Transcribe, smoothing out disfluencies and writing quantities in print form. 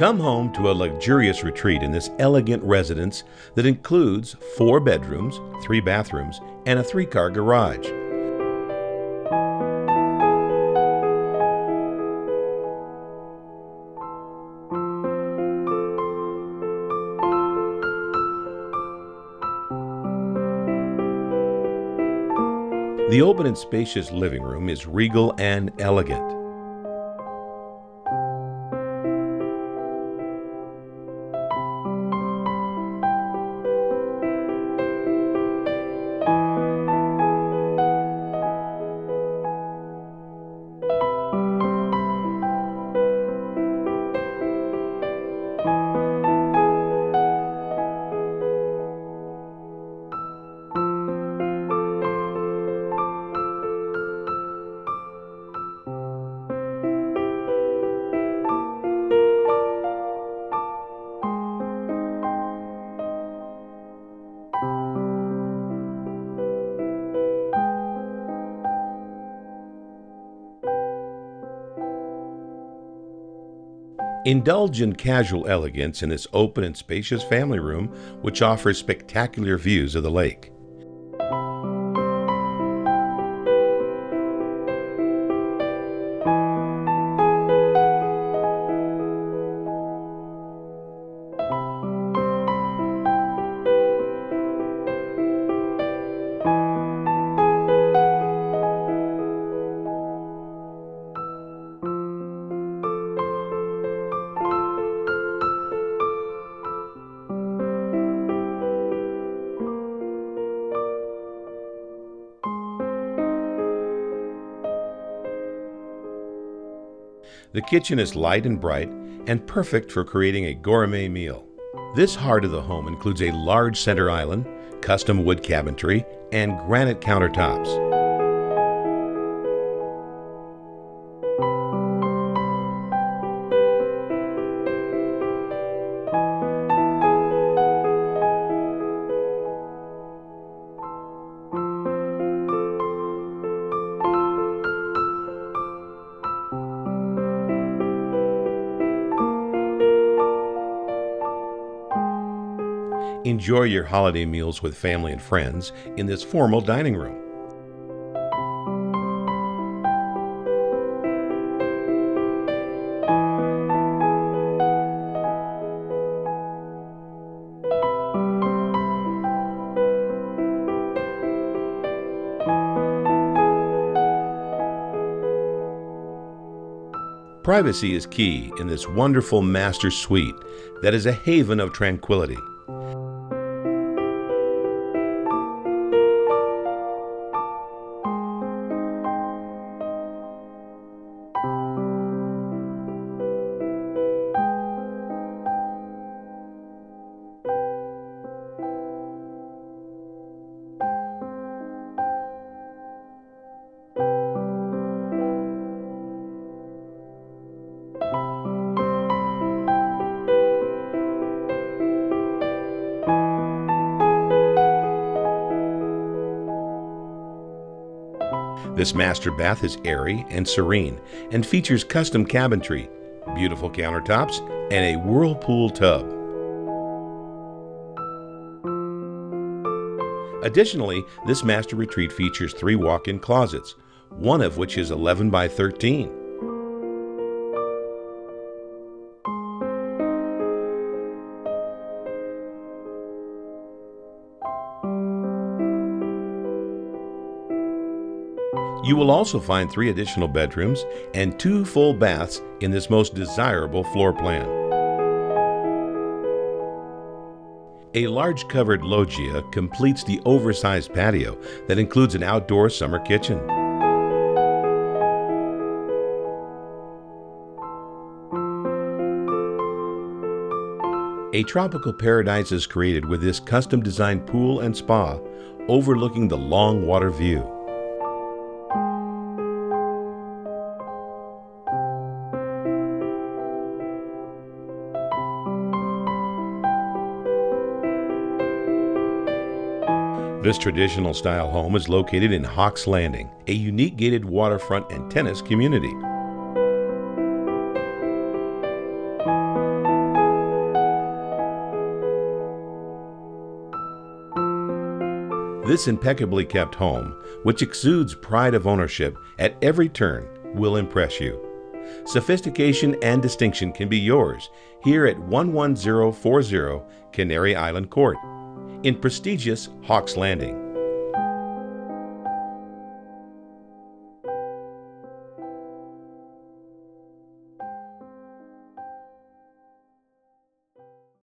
Come home to a luxurious retreat in this elegant residence that includes 4 bedrooms, 3 bathrooms, and a 3-car garage. The open and spacious living room is regal and elegant. Indulge in casual elegance in this open and spacious family room, which offers spectacular views of the lake. The kitchen is light and bright and perfect for creating a gourmet meal. This heart of the home includes a large center island, custom wood cabinetry, and granite countertops. Enjoy your holiday meals with family and friends in this formal dining room. Privacy is key in this wonderful master suite that is a haven of tranquility. This master bath is airy and serene and features custom cabinetry, beautiful countertops, and a whirlpool tub. Additionally, this master retreat features 3 walk-in closets, one of which is 11 by 13. You will also find 3 additional bedrooms and 2 full baths in this most desirable floor plan. A large covered loggia completes the oversized patio that includes an outdoor summer kitchen. A tropical paradise is created with this custom designed pool and spa overlooking the long water view. This traditional style home is located in Hawks Landing, a unique gated waterfront and tennis community. This impeccably kept home, which exudes pride of ownership at every turn, will impress you. Sophistication and distinction can be yours here at 11040 Canary Island Court in prestigious Hawks Landing.